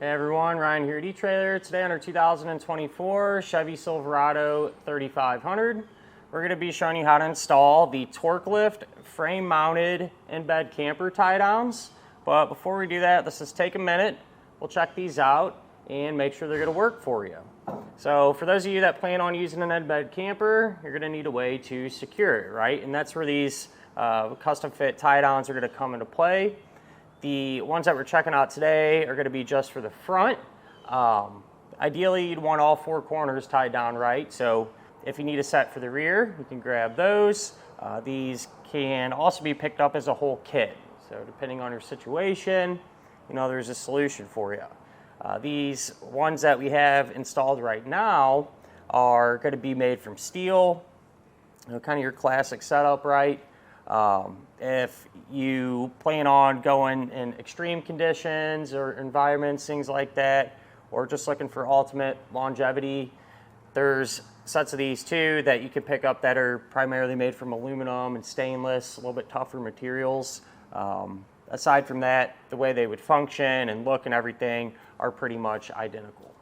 Hey everyone, Ryan here at eTrailer. Today on our 2024 Chevy Silverado 3500, we're going to be showing you how to install the TorkLift frame-mounted in-bed camper tie-downs. But before we do that, let's just take a minute. We'll check these out and make sure they're going to work for you. So for those of you that plan on using an in-bed camper, you're going to need a way to secure it, right? And that's where these custom-fit tie-downs are going to come into play. The ones that we're checking out today are going to be just for the front. Ideally, you'd want all four corners tied down right. So if you need a set for the rear, you can grab those. These can also be picked up as a whole kit. So depending on your situation, there's a solution for you. These ones that we have installed right now are going to be made from steel, kind of your classic setup, right? If you plan on going in extreme conditions or environments, things like that, or just looking for ultimate longevity, there's sets of these too that you can pick up that are primarily made from aluminum and stainless, a little bit tougher materials. Aside from that, the way they would function and look and everything are pretty much identical.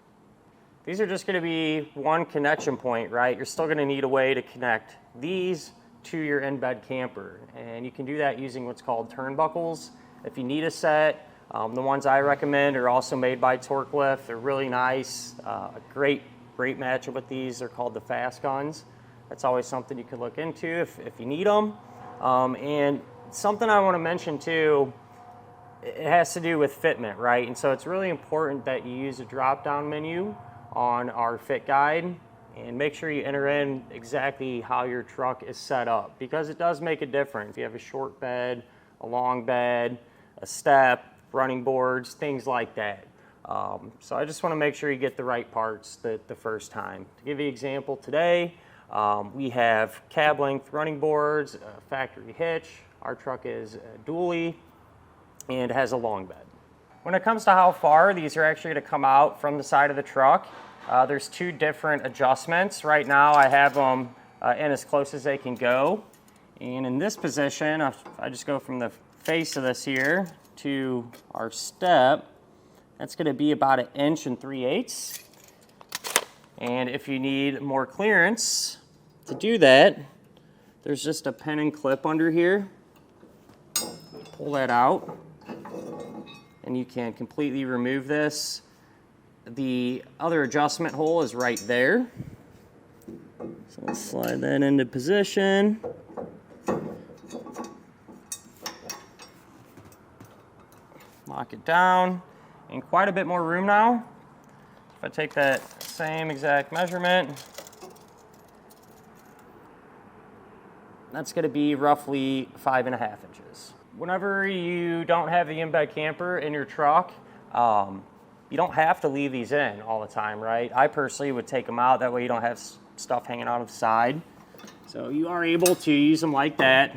These are just going to be one connection point, right? You're still going to need a way to connect these to your in-bed camper, and you can do that using what's called turnbuckles. If you need a set, the ones I recommend are also made by TorkLift. They're really nice, a great matchup with these. They're called the fast guns. That's always something you could look into if you need them. And something I want to mention too, it has to do with fitment, right? And so it's really important that you use a drop-down menu on our fit guide and make sure you enter in exactly how your truck is set up, because it does make a difference. If you have a short bed, a long bed, a step, running boards, things like that. So I just want to make sure you get the right parts the first time. To give you an example, today we have cab length running boards, a factory hitch. Our truck is a dually and has a long bed. When it comes to how far these are actually going to come out from the side of the truck, there's two different adjustments. Right now I have them in as close as they can go. And in this position, if I just go from the face of this here to our step, that's going to be about 1 3/8. And if you need more clearance to do that, there's just a pin and clip under here. Pull that out and you can completely remove this. The other adjustment hole is right there. So let's slide that into position. Lock it down. And quite a bit more room now. If I take that same exact measurement, that's going to be roughly 5.5 inches. Whenever you don't have the in-bed camper in your truck, you don't have to leave these in all the time, right? I personally would take them out. That way you don't have stuff hanging out of the side. So you are able to use them like that.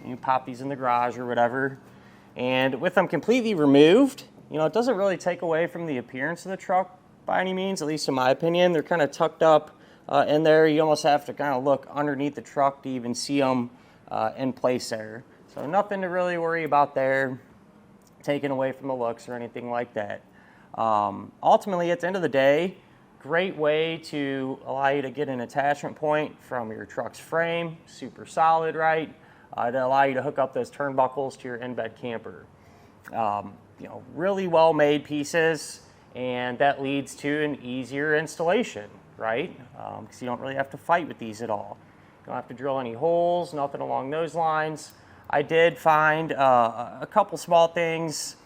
You pop these in the garage or whatever. And with them completely removed, it doesn't really take away from the appearance of the truck by any means, at least in my opinion. They're kind of tucked up in there. You almost have to kind of look underneath the truck to even see them in place there. So nothing to really worry about there, taken away from the looks or anything like that. Ultimately, at the end of the day, great way to allow you to get an attachment point from your truck's frame, super solid, right? To allow you to hook up those turnbuckles to your in-bed camper. Really well-made pieces, and that leads to an easier installation, right? Because you don't really have to fight with these at all. You don't have to drill any holes, nothing along those lines. I did find a couple small things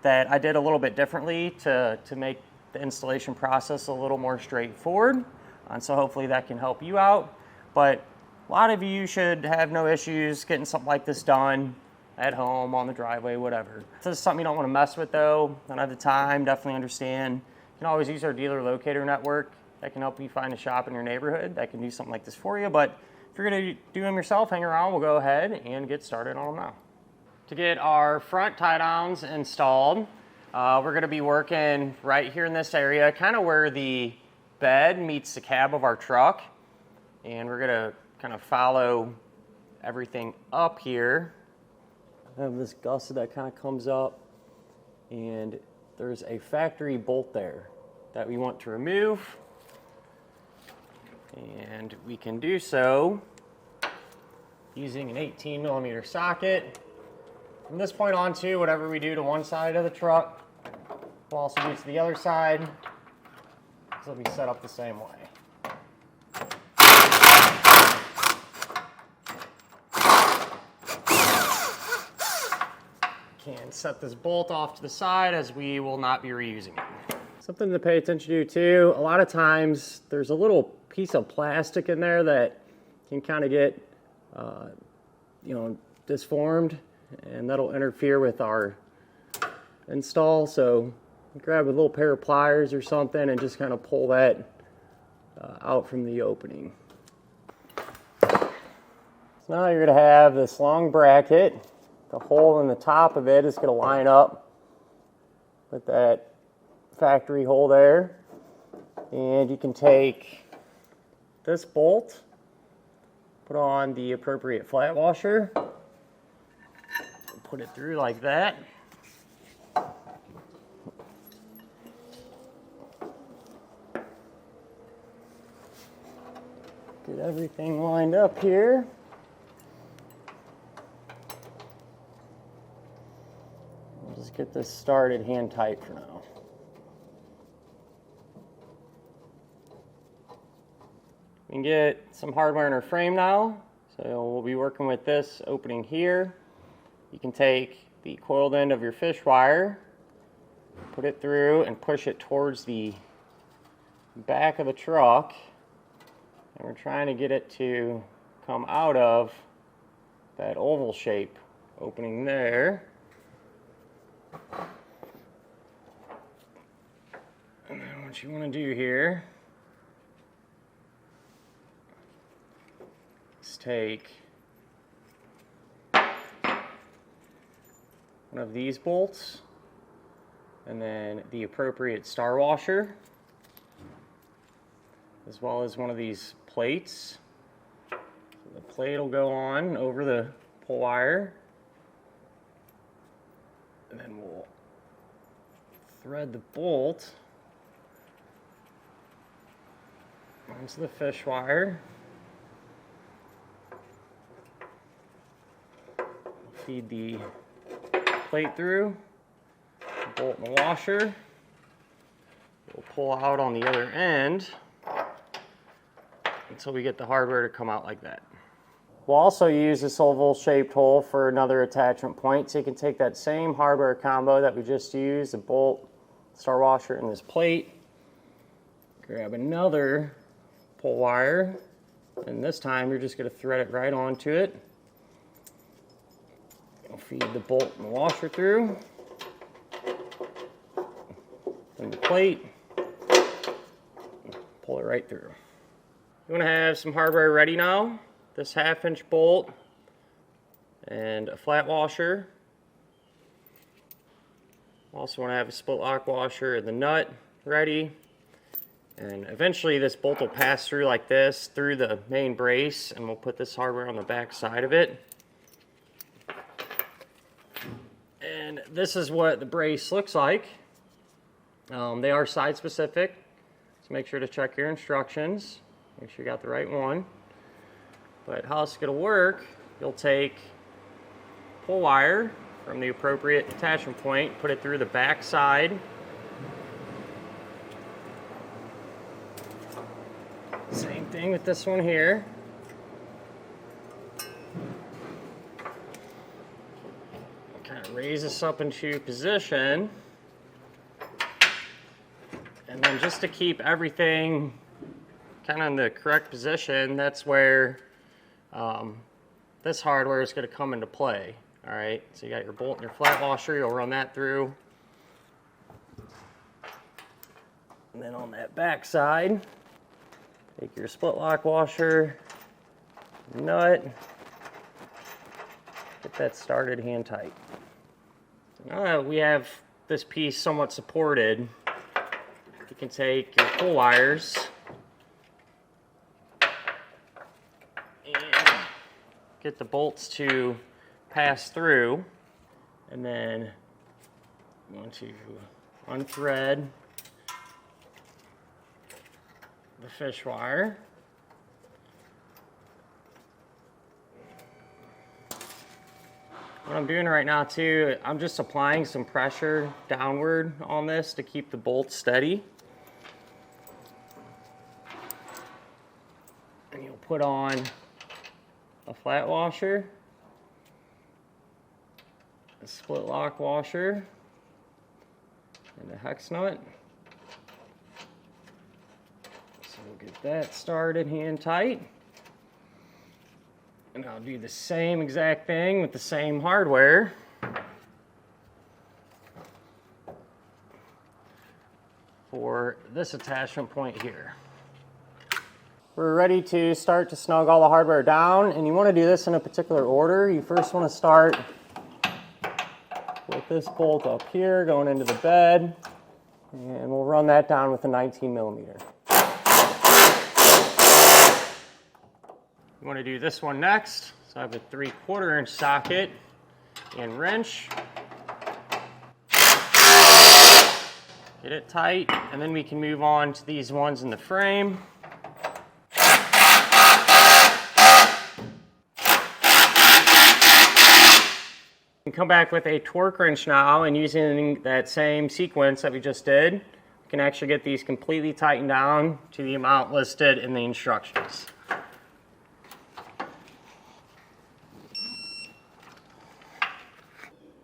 that I did a little bit differently to make the installation process a little more straightforward. And so hopefully that can help you out. But a lot of you should have no issues getting something like this done at home, on the driveway, whatever. If this is something you don't want to mess with though, don't have the time, definitely understand. You can always use our dealer locator network. That can help you find a shop in your neighborhood that can do something like this for you. But if you're going to do them yourself, hang around, we'll go ahead and get started on them now. To get our front tie downs installed, we're going to be working right here in this area, kind of where the bed meets the cab of our truck. And we're going to kind of follow everything up here. I have this gusset that kind of comes up and there's a factory bolt there that we want to remove. And we can do so using an 18mm socket. From this point on to whatever we do to one side of the truck, we'll also do to the other side. So it'll be set up the same way. Can set this bolt off to the side as we will not be reusing it. Something to pay attention to too, a lot of times there's a little piece of plastic in there that can kind of get disformed, and that'll interfere with our install. So grab a little pair of pliers or something and just kind of pull that out from the opening. So now you're going to have this long bracket. The hole in the top of it is going to line up with that factory hole there. And you can take this bolt, put on the appropriate flat washer, put it through like that. Get everything lined up here. We'll just get this started hand tight for now. We can get some hardware in our frame now. So we'll be working with this opening here. You can take the coiled end of your fish wire, put it through and push it towards the back of the truck. And we're trying to get it to come out of that oval shape opening there. And then what you want to do here is take one of these bolts and then the appropriate star washer, as well as one of these plates. So the plate will go on over the pull wire, and then we'll thread the bolt onto the fish wire. Feed the plate through, the bolt and the washer. We'll pull out on the other end until we get the hardware to come out like that. We'll also use this oval shaped hole for another attachment point, so you can take that same hardware combo that we just used, the bolt, star washer, and this plate, grab another pull wire, and this time you're just going to thread it right onto it. You'll feed the bolt and the washer through, and the plate, pull it right through. You want to have some hardware ready now. This 1/2-inch bolt and a flat washer. Also want to have a split lock washer and the nut ready. And eventually this bolt will pass through like this, through the main brace, and we'll put this hardware on the back side of it. And this is what the brace looks like. They are side specific, so make sure to check your instructions. Make sure you got the right one. But how it's going to work, you'll take pull wire from the appropriate attachment point, put it through the back side. Same thing with this one here. Kind of raise this up into position. And then just to keep everything kind of in the correct position, that's where this hardware is going to come into play. All right, so you got your bolt and your flat washer, you'll run that through. And then on that back side, take your split lock washer, nut, get that started hand tight. So now that we have this piece somewhat supported, you can take your pull wires and get the bolts to pass through, and then you want to unthread the fish wire. What I'm doing right now too, I'm just applying some pressure downward on this to keep the bolt steady. And you'll put on a flat washer, a split lock washer, and a hex nut. So we'll get that started hand tight. And I'll do the same exact thing with the same hardware. For this attachment point here. We're ready to start to snug all the hardware down, and you want to do this in a particular order. You first want to start with this bolt up here going into the bed, and we'll run that down with a 19mm. You want to do this one next. So I have a 3/4 inch socket and wrench. Get it tight, and then we can move on to these ones in the frame. You can come back with a torque wrench now, and using that same sequence that we just did, we can actually get these completely tightened down to the amount listed in the instructions.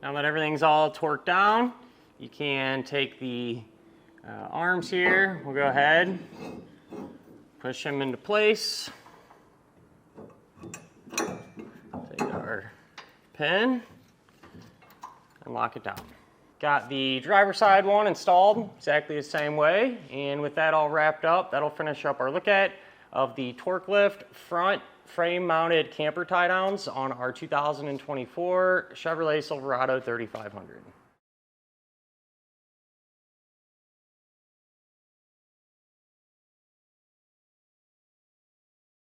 Now that everything's all torqued down, you can take the arms here. We'll go ahead, push them into place. Take our pin and lock it down. Got the driver's side one installed exactly the same way. And with that all wrapped up, that'll finish up our look at of the TorkLift front frame-mounted camper tie-downs on our 2024 Chevrolet Silverado 3500.